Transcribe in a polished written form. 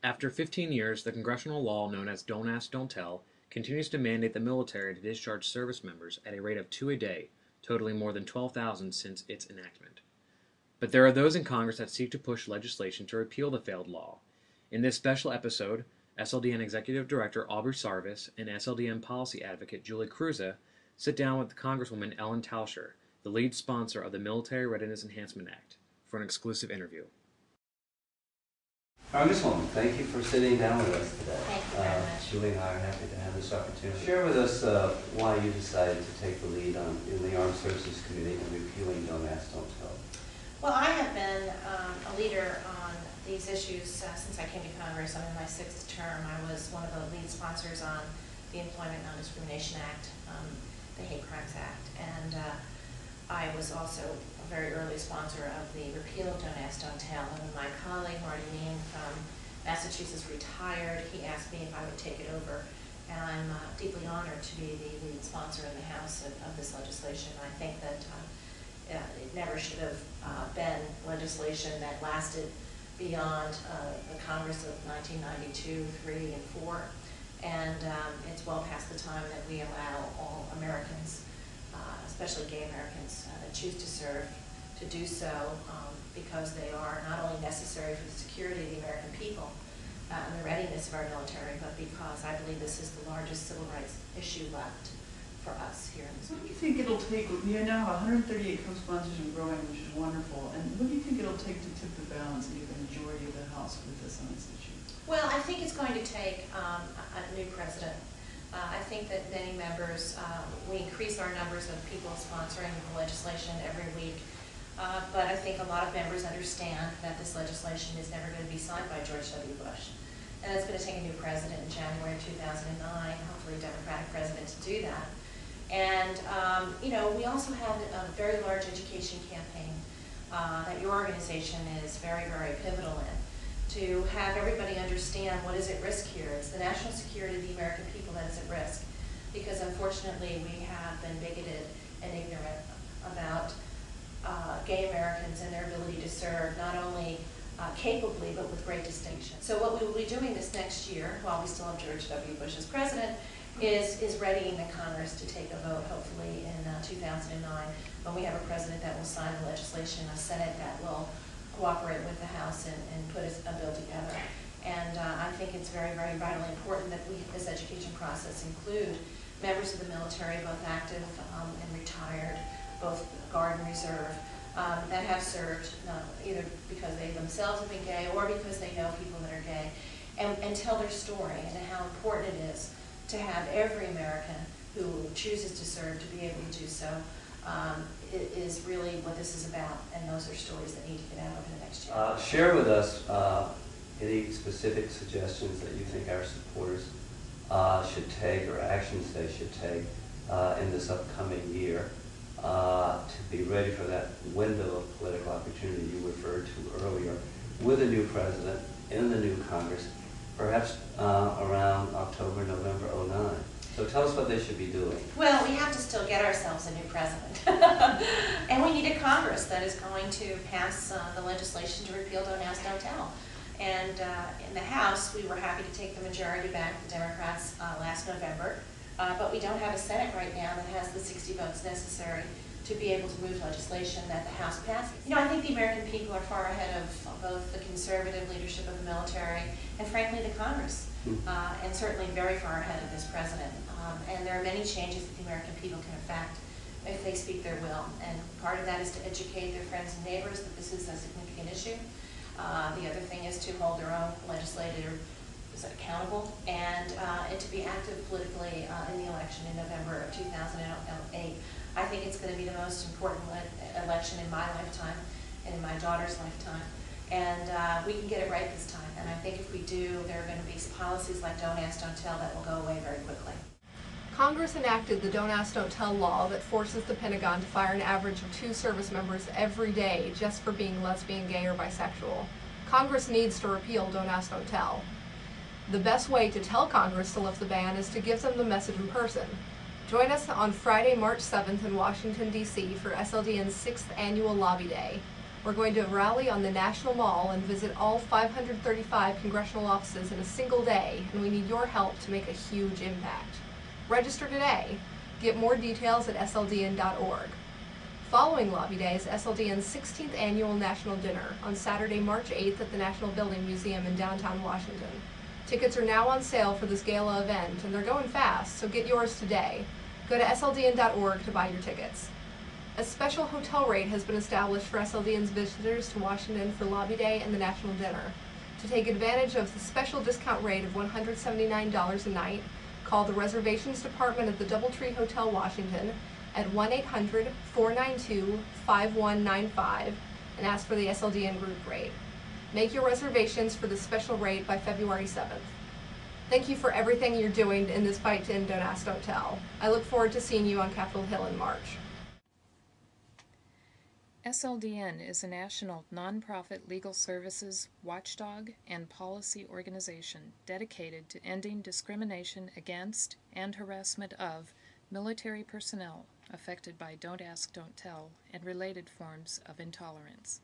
After 15 years, the congressional law known as Don't Ask, Don't Tell continues to mandate the military to discharge service members at a rate of 2 a day, totaling more than 12,000 since its enactment. But there are those in Congress that seek to push legislation to repeal the failed law. In this special episode, SLDN Executive Director Aubrey Sarvis and SLDN Policy Advocate Julie Cruza sit down with Congresswoman Ellen Tauscher, the lead sponsor of the Military Readiness Enhancement Act, for an exclusive interview. Congresswoman, thank you for sitting down with us today. Thank you very much. Julie and I are happy to have this opportunity. Share with us why you decided to take the lead in the Armed Services Committee in repealing Don't Ask, Don't Tell. Well, I have been a leader on these issues since I came to Congress. I'm in my 6th term. I was one of the lead sponsors on the Employment Non-Discrimination Act, the Hate Crimes Act, and I was also a very early sponsor of the repeal of Don't Ask, Don't Tell. And when my colleague, Marty Mean from Massachusetts, retired, he asked me if I would take it over. And I'm deeply honored to be the lead sponsor in the House of this legislation. I think that it never should have been legislation that lasted beyond the Congress of 1992, 3, and 4. And it's well past the time that we allow all Americans, especially gay Americans, that choose to serve, to do so because they are not only necessary for the security of the American people and the readiness of our military, but because I believe this is the largest civil rights issue left for us here in this What do country. you think it'll take? You now have 138 co-sponsors and growing, which is wonderful. And what do you think it'll take to tip the balance and get the majority of the House with this on this issue? Well, I think it's going to take a new president. I think that many members, we increase our numbers of people sponsoring the legislation every week, but I think a lot of members understand that this legislation is never going to be signed by George W. Bush. And it's going to take a new president in January of 2009, hopefully a Democratic president, to do that. And, you know, we also have a very large education campaign that your organization is very, very pivotal in, to have everybody understand what is at risk here. It's the national security of the American people that is at risk, because unfortunately we have been bigoted and ignorant about gay Americans and their ability to serve, not only capably, but with great distinction. So what we will be doing this next year, while we still have George W. Bush as president, is readying the Congress to take a vote, hopefully in 2009, when we have a president that will sign the legislation, a Senate that will cooperate with the House and put a bill together. And I think it's very, very vitally important that this education process include members of the military, both active and retired, both Guard and Reserve, that have served either because they themselves have been gay or because they know people that are gay, and tell their story and how important it is to have every American who chooses to serve to be able to do so. It is really what this is about, and those are stories that need to get out over the next year. Share with us any specific suggestions that you think our supporters should take, or actions they should take in this upcoming year to be ready for that window of political opportunity you referred to earlier, with a new president in the new Congress, perhaps around October, November '09. So tell us what they should be doing. Well, we have to still get ourselves a new president. And we need a Congress that is going to pass the legislation to repeal Don't Ask, Don't Tell. And in the House, we were happy to take the majority back, the Democrats, last November. But we don't have a Senate right now that has the 60 votes necessary to be able to move legislation that the House passes. You know, I think the American people are far ahead of both the conservative leadership of the military and, frankly, the Congress, and certainly very far ahead of this president. And there are many changes that the American people can effect if they speak their will. And part of that is to educate their friends and neighbors that this is a significant issue. The other thing is to hold their own legislators accountable and to be active politically in the election in November of 2008. I think it's going to be the most important election in my lifetime and in my daughter's lifetime. And we can get it right this time. And I think if we do, there are going to be policies like Don't Ask, Don't Tell that will go away very quickly. Congress enacted the Don't Ask, Don't Tell law that forces the Pentagon to fire an average of 2 service members every day just for being lesbian, gay, or bisexual. Congress needs to repeal Don't Ask, Don't Tell. The best way to tell Congress to lift the ban is to give them the message in person. Join us on Friday, March 7th in Washington, D.C. for SLDN's 6th annual Lobby Day. We're going to rally on the National Mall and visit all 535 congressional offices in a single day, and we need your help to make a huge impact. Register today. Get more details at SLDN.org. Following Lobby Day is SLDN's 16th annual National Dinner on Saturday, March 8th at the National Building Museum in downtown Washington. Tickets are now on sale for this gala event, and they're going fast, so get yours today. Go to SLDN.org to buy your tickets. A special hotel rate has been established for SLDN's visitors to Washington for Lobby Day and the National Dinner. To take advantage of the special discount rate of $179 a night, call the Reservations Department at the DoubleTree Hotel, Washington at 1-800-492-5195 and ask for the SLDN group rate. Make your reservations for the special rate by February 7th. Thank you for everything you're doing in this fight to end Don't Ask, Don't Tell. I look forward to seeing you on Capitol Hill in March. SLDN is a national nonprofit legal services watchdog and policy organization dedicated to ending discrimination against and harassment of military personnel affected by Don't Ask, Don't Tell and related forms of intolerance.